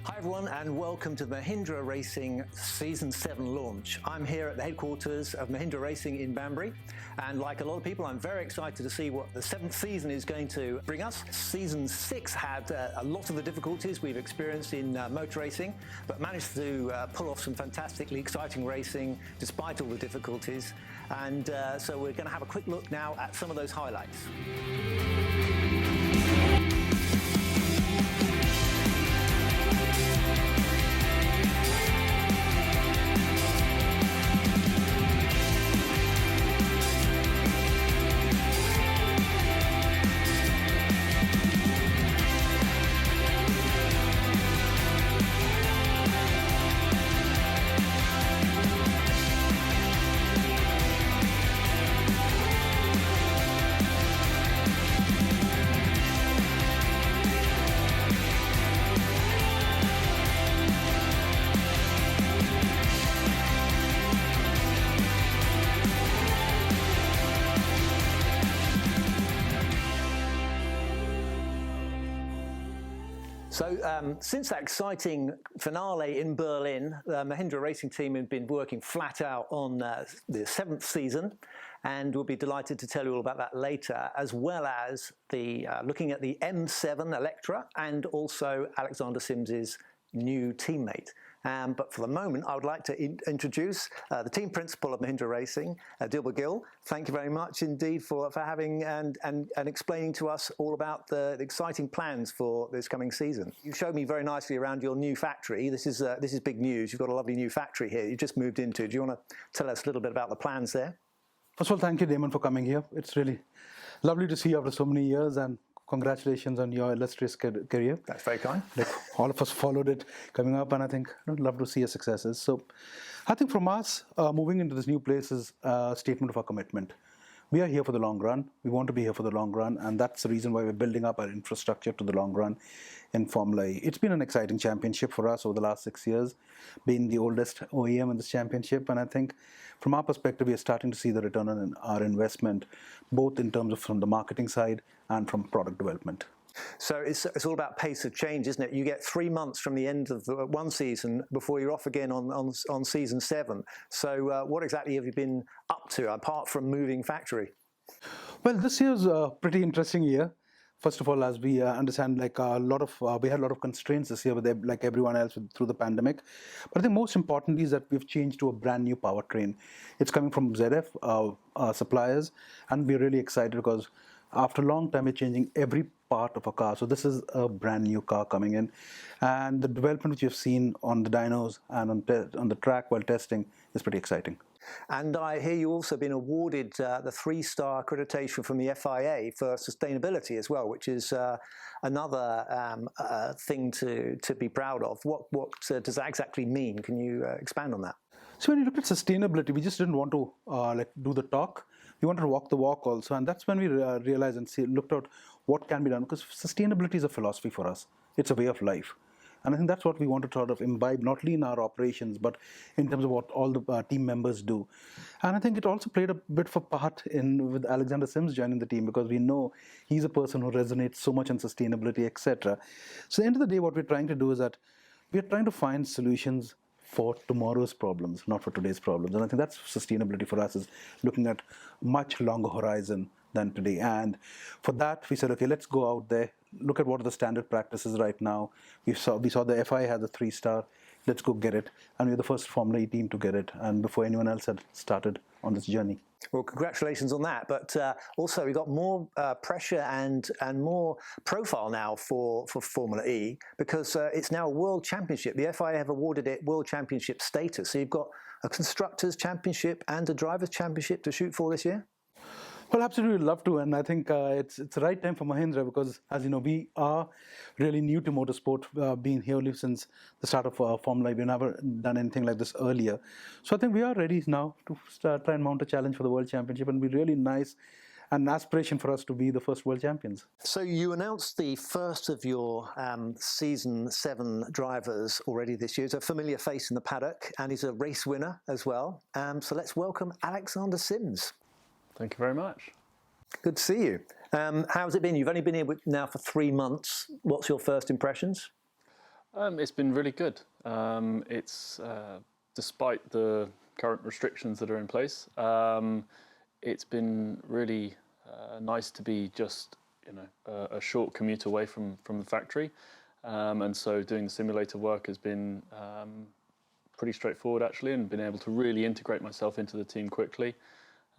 Hi everyone and welcome to the Mahindra Racing Season 7 launch. I'm here at the headquarters of Mahindra Racing in Banbury, and like a lot of people I'm very excited to see what the 7th season is going to bring us. Season 6 had a lot of the difficulties we've experienced in motor racing, but managed to pull off some fantastically exciting racing despite all the difficulties, and so we're going to have a quick look now at some of those highlights. So since that exciting finale in Berlin, the Mahindra Racing team have been working flat out on the 7th season, and we'll be delighted to tell you all about that later, as well as the looking at the M7Electro and also Alexander Sims's new teammate. But for the moment, I would like to introduce the team principal of Mahindra Racing, Dilbagh Gill. Thank you very much indeed for having and explaining to us all about the exciting plans for this coming season. You showed me very nicely around your new factory. This is big news. You've got a lovely new factory here you just moved into. Do you want to tell us a little bit about the plans there? First of all, thank you, Damon, for coming here. It's really lovely to see you after so many years, and congratulations on your illustrious career. That's very kind. Like, all of us followed it coming up, and I think I'd love to see your successes. So I think from us, moving into this new place is a statement of our commitment. We are here for the long run. We want to be here for the long run, and that's the reason why we're building up our infrastructure to the long run in Formula E. It's been an exciting championship for us over the last 6 years, being the oldest OEM in this championship, and I think from our perspective, we are starting to see the return on our investment, both in terms of from the marketing side and from product development. So it's all about pace of change, isn't it? You get 3 months from the end of one season before you're off again on season 7. So what exactly have you been up to apart from moving factory? Well, this year's a pretty interesting year. First of all, as we understand, like we had a lot of constraints this year, with like everyone else through the pandemic. But I think most importantly is that we've changed to a brand new powertrain. It's coming from ZF suppliers, and we're really excited because after a long time, we're changing every part of a car. So this is a brand new car coming in, and the development which you've seen on the dynos and on the track while testing is pretty exciting. And I hear you also been awarded the 3-star accreditation from the FIA for sustainability as well, which is another thing to be proud of. What does that exactly mean? Can you expand on that? So when you look at sustainability, we just didn't want to like do the talk. We wanted to walk the walk also, and that's when we realized and looked at what can be done, because sustainability is a philosophy for us. It's a way of life. And I think that's what we want to sort of imbibe, not only in our operations, but in terms of what all the team members do. And I think it also played a bit of a part with Alexander Sims joining the team, because we know he's a person who resonates so much on sustainability, etc. So at the end of the day, what we're trying to do is that we're trying to find solutions for tomorrow's problems, not for today's problems. And I think that's sustainability for us, is looking at much longer horizon than today. And for that, we said, okay, let's go out there, look at what are the standard practices right now. We saw the FIA had the 3-star. Let's go get it. And we're the first Formula E team to get it, and before anyone else had started on this journey. Well, congratulations on that. But also, we've got more pressure and more profile now for Formula E, because it's now a World Championship. The FIA have awarded it World Championship status. So you've got a Constructors' Championship and a Drivers' Championship to shoot for this year? Well, absolutely love to, and I think it's the right time for Mahindra, because, as you know, we are really new to motorsport, being here since the start of Formula E. We've never done anything like this earlier. So I think we are ready now to try and mount a challenge for the World Championship, and it'll be really nice and an aspiration for us to be the first world champions. So you announced the first of your Season 7 drivers already this year. He's a familiar face in the paddock, and he's a race winner as well. So let's welcome Alexander Sims. Thank you very much. Good to see you. How's it been? You've only been here now for 3 months. What's your first impressions? It's been really good. It's despite the current restrictions that are in place, it's been really nice to be just a short commute away from the factory, and so doing the simulator work has been pretty straightforward actually, and been able to really integrate myself into the team quickly.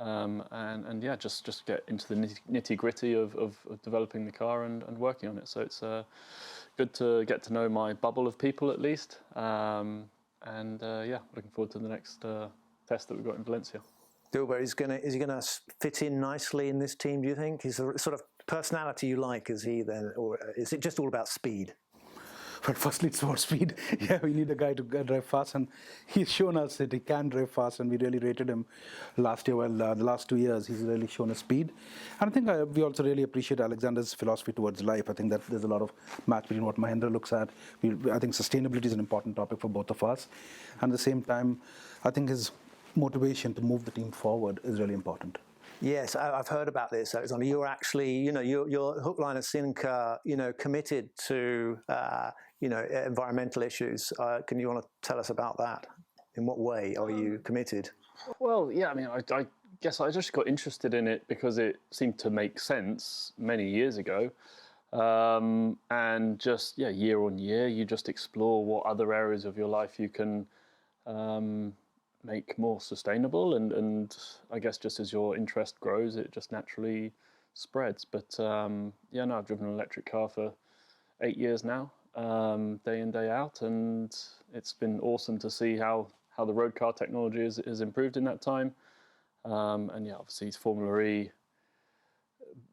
And yeah, just get into the nitty gritty of developing the car and working on it. So it's good to get to know my bubble of people at least. Yeah, looking forward to the next test that we've got in Valencia. Dilbagh, is he gonna fit in nicely in this team, do you think? Is the sort of personality you like, is he then, or is it just all about speed? But firstly, it's about speed. Yeah, we need a guy to drive fast, and he's shown us that he can drive fast, and we really rated him last year. Well, the last 2 years, he's really shown us speed. And I think we also really appreciate Alexander's philosophy towards life. I think that there's a lot of match between what Mahindra looks at. I think sustainability is an important topic for both of us. And at the same time, I think his motivation to move the team forward is really important. Yes, I've heard about this, Alexander. You're actually, you're hook, line and sinker, committed to, environmental issues. Can you want to tell us about that? In what way are you committed? Well, yeah, I mean, I guess I just got interested in it because it seemed to make sense many years ago. And just, yeah, year on year, you just explore what other areas of your life you can make more sustainable, and I guess just as your interest grows, it just naturally spreads. But yeah, no, I've driven an electric car for 8 years now, day in, day out, and it's been awesome to see how the road car technology has improved in that time. And yeah, obviously Formula E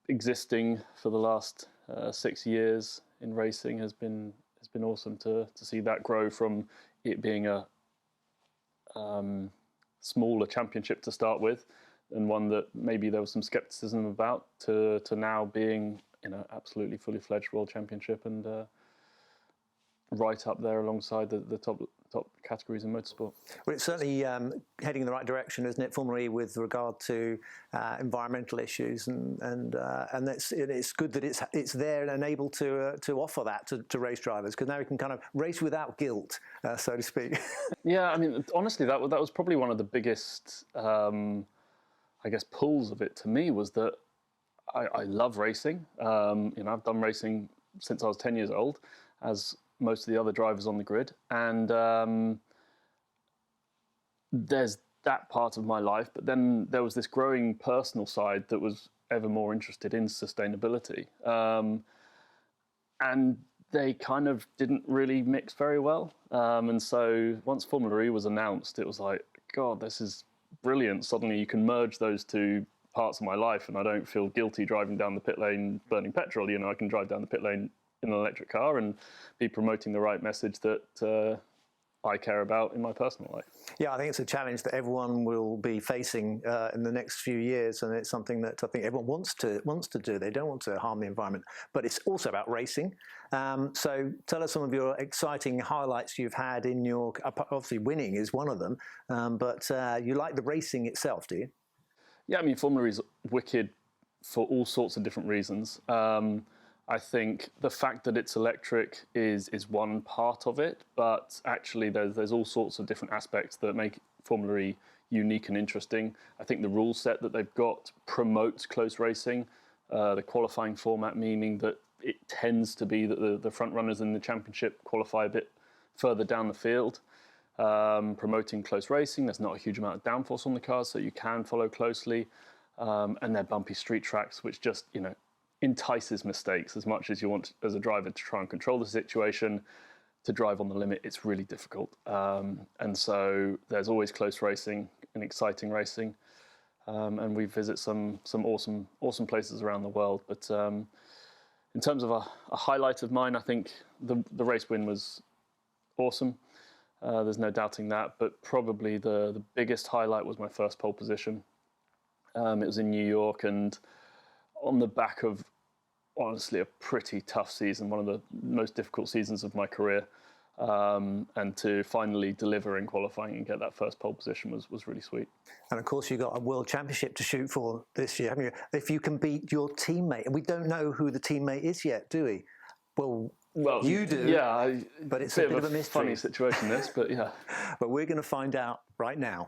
existing for the last 6 years in racing has been awesome to see that grow from it being a smaller championship to start with, and one that maybe there was some skepticism about, to now being absolutely fully fledged world championship, and right up there alongside the top categories in motorsport. Well, it's certainly heading in the right direction, isn't it, Formula E, with regard to environmental issues, and it's good that it's there and able to offer that to race drivers, because now we can kind of race without guilt, so to speak. Yeah, I mean, honestly, that was probably one of the biggest, I guess, pulls of it to me, was that I love racing. I've done racing since I was 10 years old, as most of the other drivers on the grid, and there's that part of my life, but then there was this growing personal side that was ever more interested in sustainability, and they kind of didn't really mix very well, and so once Formula E was announced, it was like, God, this is brilliant. Suddenly you can merge those two parts of my life, and I don't feel guilty driving down the pit lane burning petrol. I can drive down the pit lane in an electric car and be promoting the right message that I care about in my personal life. Yeah, I think it's a challenge that everyone will be facing in the next few years, and it's something that I think everyone wants to do. They don't want to harm the environment, but it's also about racing. So tell us some of your exciting highlights you've had in your, obviously winning is one of them, but you like the racing itself, do you? Yeah, I mean, Formula E is wicked for all sorts of different reasons. I think the fact that it's electric is one part of it, but actually there's all sorts of different aspects that make Formula E unique and interesting. I think the rule set that they've got promotes close racing, the qualifying format, meaning that it tends to be that the front runners in the championship qualify a bit further down the field, promoting close racing. There's not a huge amount of downforce on the cars, so you can follow closely, and they're bumpy street tracks, which just, entices mistakes. As much as you want as a driver to try and control the situation, to drive on the limit, it's really difficult. And so there's always close racing and exciting racing. And we visit some awesome places around the world. But in terms of a highlight of mine, I think the race win was awesome. There's no doubting that. But probably the biggest highlight was my first pole position. It was in New York, and on the back of, honestly, a pretty tough season, one of the most difficult seasons of my career, and to finally deliver in qualifying and get that first pole position was really sweet. And of course, you've got a World Championship to shoot for this year, haven't you? If you can beat your teammate, and we don't know who the teammate is yet, do we? Well, Well, You do, yeah. but it's a bit of a mystery. Funny situation, this, but yeah. But we're going to find out right now.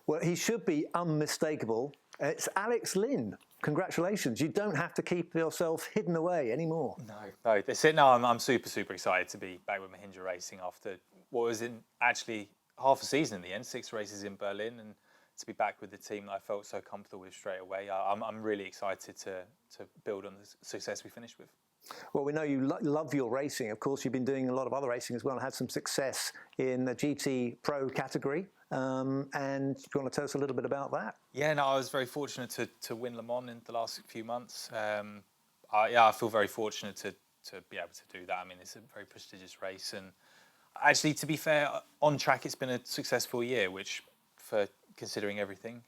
Well, he should be unmistakable. It's Alex Lynn. Congratulations. You don't have to keep yourself hidden away anymore. No, that's it. No, I'm super excited to be back with Mahindra Racing after what was actually half a season in the end, 6 races in Berlin, and to be back with the team that I felt so comfortable with straight away. I'm really excited to build on the success we finished with. Well, we know you love your racing. Of course, you've been doing a lot of other racing as well and had some success in the GT Pro category. And do you want to tell us a little bit about that? Yeah, no, I was very fortunate to win Le Mans in the last few months. I feel very fortunate to be able to do that. I mean, it's a very prestigious race. And actually, to be fair, on track, it's been a successful year, which for considering everything,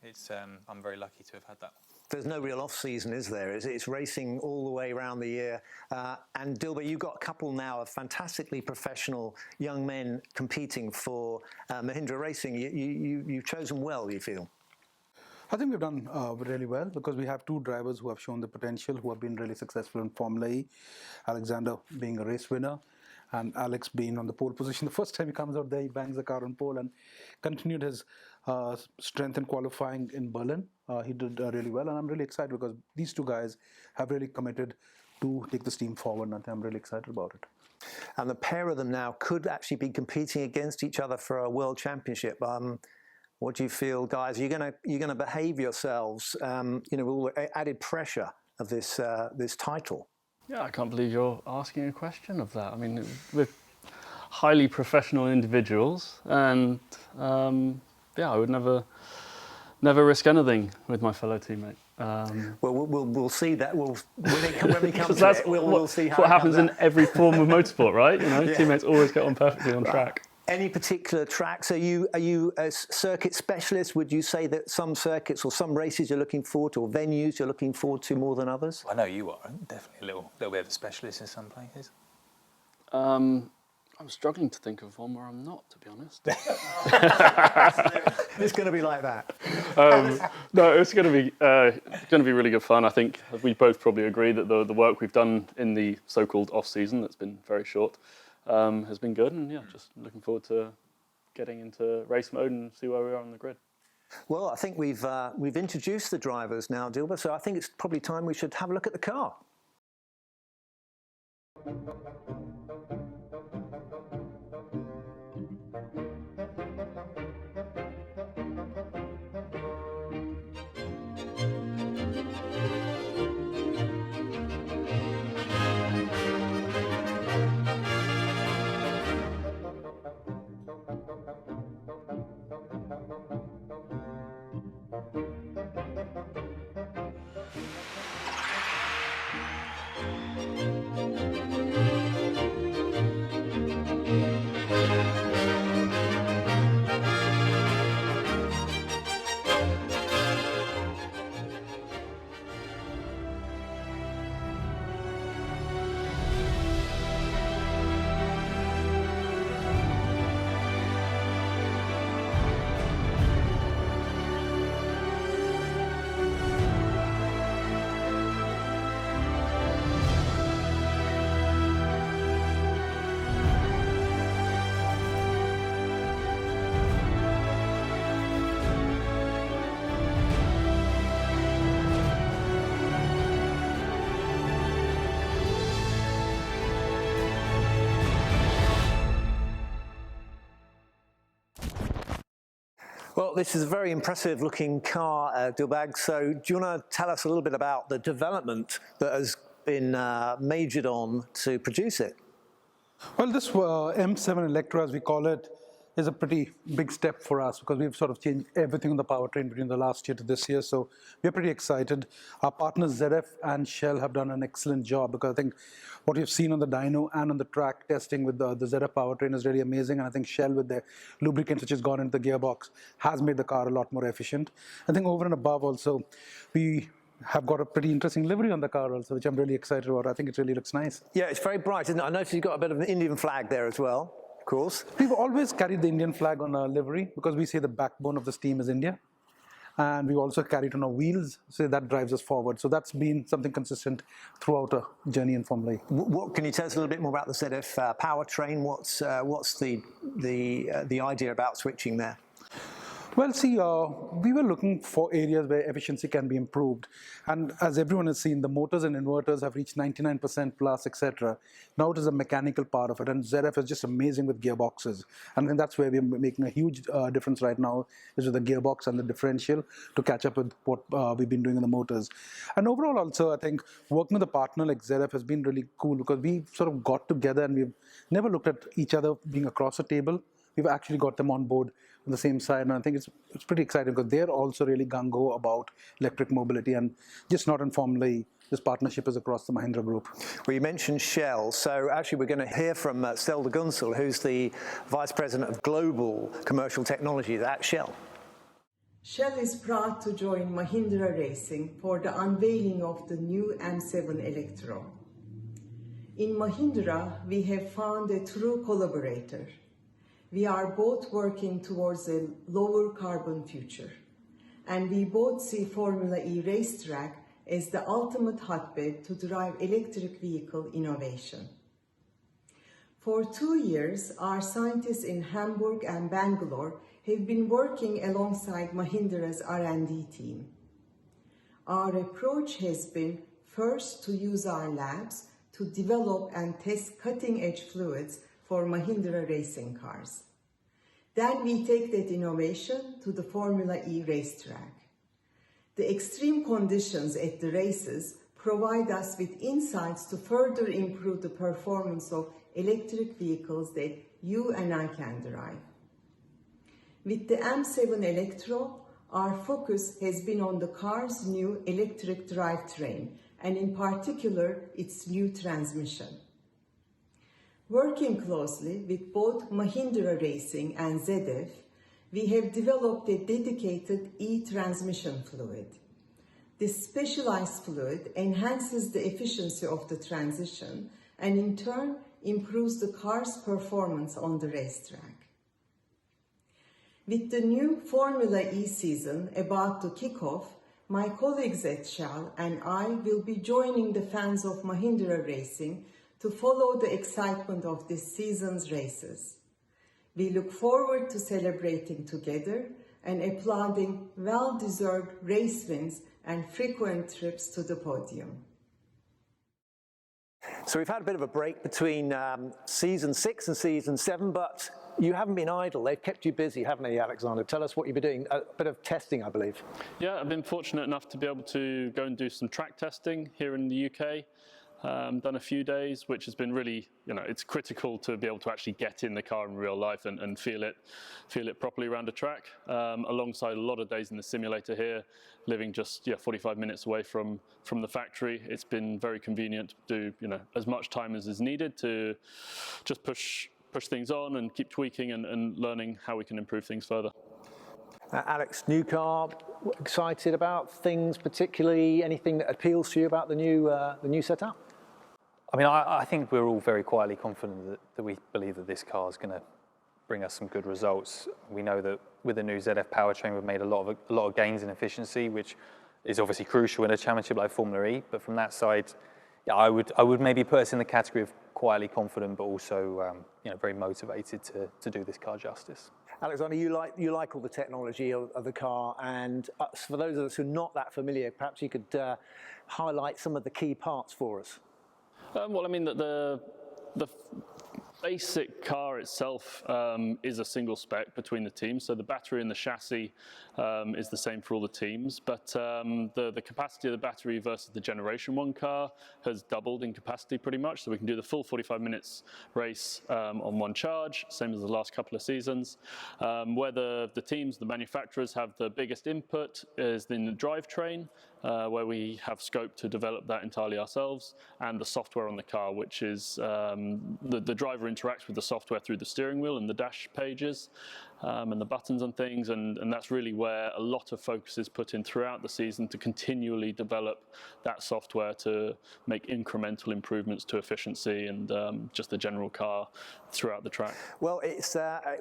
I'm very lucky to have had that. There's no real off-season, is there? It's racing all the way around the year. And Dilbagh, you've got a couple now of fantastically professional young men competing for Mahindra Racing. You've chosen well, you feel? I think we've done really well because we have 2 drivers who have shown the potential, who have been really successful in Formula E. Alexander being a race winner, and Alex being on the pole position. The first time he comes out there, he bangs the car on pole and continued his strength in qualifying in Berlin. He did really well, and I'm really excited because these 2 guys have really committed to take this team forward, and I'm really excited about it. And the pair of them now could actually be competing against each other for a World Championship. What do you feel, guys? Are you gonna behave yourselves? With all the added pressure of this title. Yeah, I can't believe you're asking a question of that. I mean, we're highly professional individuals, and I would never risk anything with my fellow teammate. Well, we'll see that. When we come to it, we'll see how what happens in every form of motorsport, right? Yeah. Teammates always get on perfectly on track. Any particular tracks? Are you a circuit specialist? Would you say that some circuits or some races you're looking forward to, or venues you're looking forward to more than others? I know you are definitely a little bit of a specialist in some places. I'm struggling to think of one where I'm not, to be honest. It's going to be like that. No, it's going to be really good fun. I think we both probably agree that the work we've done in the so-called off-season, that's been very short, has been good. And yeah, just looking forward to getting into race mode and see where we are on the grid. Well, I think we've introduced the drivers now, Dilbagh, so I think it's probably time we should have a look at the car. Well, this is a very impressive looking car, Dilbagh. So do you want to tell us a little bit about the development that has been majored on to produce it? Well, this M7 Electro, as we call it, is a pretty big step for us because we've sort of changed everything on the powertrain between the last year to this year. So we're pretty excited. Our partners ZF and Shell have done an excellent job because I think what we've seen on the dyno and on the track testing with the ZF powertrain is really amazing. And I think Shell with their lubricants, which has gone into the gearbox, has made the car a lot more efficient. I think over and above also, we have got a pretty interesting livery on the car also, which I'm really excited about. I think it really looks nice. Yeah, it's very bright, isn't it? I noticed you've got a bit of an Indian flag there as well. Of course. We've always carried the Indian flag on our livery because we say the backbone of this team is India. And we also carry it on our wheels, so that drives us forward. So that's been something consistent throughout our journey in Formula E. What can you tell us a little bit more about the ZF powertrain? What's the idea about switching there? Well, see, we were looking for areas where efficiency can be improved. And as everyone has seen, the motors and inverters have reached 99% plus, etc. Now it is a mechanical part of it. And ZF is just amazing with gearboxes. And then that's where we're making a huge difference right now, is with the gearbox and the differential to catch up with what we've been doing in the motors. And overall also, I think working with a partner like ZF has been really cool because we sort of got together and we've never looked at each other being across a table. We've actually got them on board on the same side, and I think it's pretty exciting because they're also really gung-ho about electric mobility and just not in Formula E. This partnership is across the Mahindra Group. Well, you mentioned Shell, so actually we're going to hear from Stelda Gunsel, who's the Vice President of Global Commercial Technologies at Shell. Shell is proud to join Mahindra Racing for the unveiling of the new M7Electro. In Mahindra, we have found a true collaborator. We are both working towards a lower carbon future, and we both see Formula E racetrack as the ultimate hotbed to drive electric vehicle innovation. For 2 years, our scientists in Hamburg and Bangalore have been working alongside Mahindra's R&D team. Our approach has been first to use our labs to develop and test cutting-edge fluids for Mahindra racing cars. Then we take that innovation to the Formula E racetrack. The extreme conditions at the races provide us with insights to further improve the performance of electric vehicles that you and I can drive. With the M7Electro, our focus has been on the car's new electric drivetrain, and in particular, its new transmission. Working closely with both Mahindra Racing and ZF, we have developed a dedicated e-transmission fluid. This specialized fluid enhances the efficiency of the transition and in turn improves the car's performance on the racetrack. With the new Formula E season about to kick off, my colleagues at Shell and I will be joining the fans of Mahindra Racing to follow the excitement of this season's races. We look forward to celebrating together and applauding well-deserved race wins and frequent trips to the podium. So we've had a bit of a break between season 6 and season 7, but you haven't been idle. They've kept you busy, haven't they, Alexander? Tell us what you've been doing. A bit of testing, I believe. Yeah, I've been fortunate enough to be able to go and do some track testing here in the UK. Done a few days, which has been really, it's critical to be able to actually get in the car in real life and feel it properly around a track. Alongside a lot of days in the simulator here, living just 45 minutes away from the factory. It's been very convenient to do as much time as is needed to just push things on and keep tweaking and learning how we can improve things further. Alex, new car, excited about things, particularly anything that appeals to you about the new setup? I mean, I think we're all very quietly confident that we believe that this car is going to bring us some good results. We know that with the new ZF powertrain, we've made a lot of gains in efficiency, which is obviously crucial in a championship like Formula E. But from that side, yeah, I would maybe put us in the category of quietly confident, but also very motivated to do this car justice. Alexander, you like all the technology of the car, and for those of us who are not that familiar, perhaps you could highlight some of the key parts for us. Well, I mean, the basic car itself is a single spec between the teams. So the battery and the chassis is the same for all the teams, but the capacity of the battery versus the Generation 1 car has doubled in capacity pretty much. So we can do the full 45 minutes race on one charge, same as the last couple of seasons. Where the teams, the manufacturers, have the biggest input is in the drivetrain, where we have scope to develop that entirely ourselves, and the software on the car, which is the driver interacts with the software through the steering wheel and the dash pages and the buttons and things, and that's really where a lot of focus is put in throughout the season to continually develop that software to make incremental improvements to efficiency and just the general car throughout the track. Well, it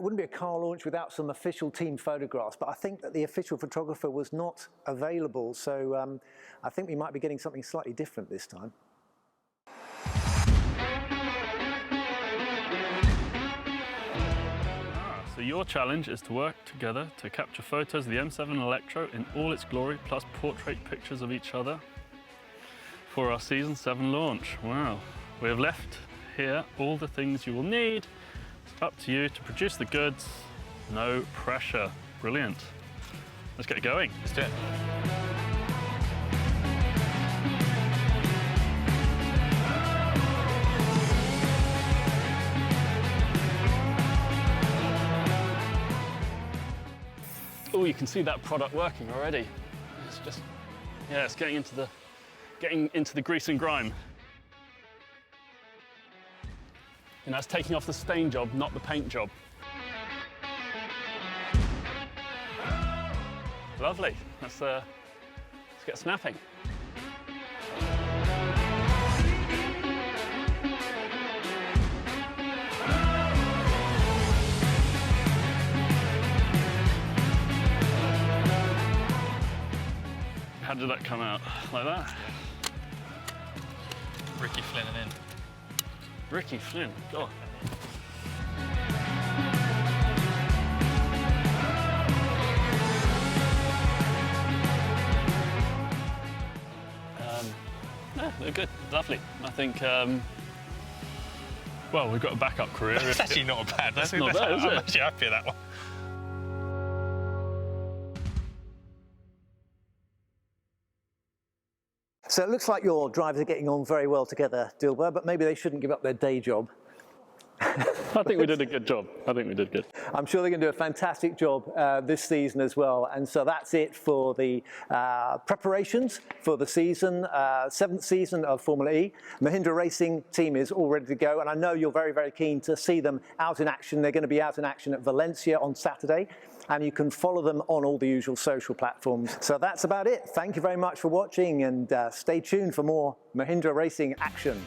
wouldn't be a car launch without some official team photographs, but I think that the official photographer was not available, so I think we might be getting something slightly different this time. So your challenge is to work together to capture photos of the M7Electro in all its glory, plus portrait pictures of each other for our Season 7 launch. Wow. We have left here all the things you will need. It's up to you to produce the goods. No pressure. Brilliant. Let's get going. Let's do it. Oh, you can see that product working already. It's just, yeah, it's getting into the grease and grime. You know, it's taking off the stain job, not the paint job. Lovely. Let's get snapping. How did that come out? Like that? Ricky Flynn and in. Ricky Flynn, God. Yeah, they're good, lovely. I think, well, we've got a backup career. That's actually not bad. That's not bad, is it? I'm actually happy with that one. So it looks like your drivers are getting on very well together, Dilbagh, but maybe they shouldn't give up their day job. I think we did a good job. I think we did good. I'm sure they're going to do a fantastic job this season as well. And so that's it for the preparations for the season, 7th season of Formula E. Mahindra Racing team is all ready to go. And I know you're very, very keen to see them out in action. They're going to be out in action at Valencia on Saturday. And you can follow them on all the usual social platforms. So that's about it. Thank you very much for watching, and stay tuned for more Mahindra Racing action.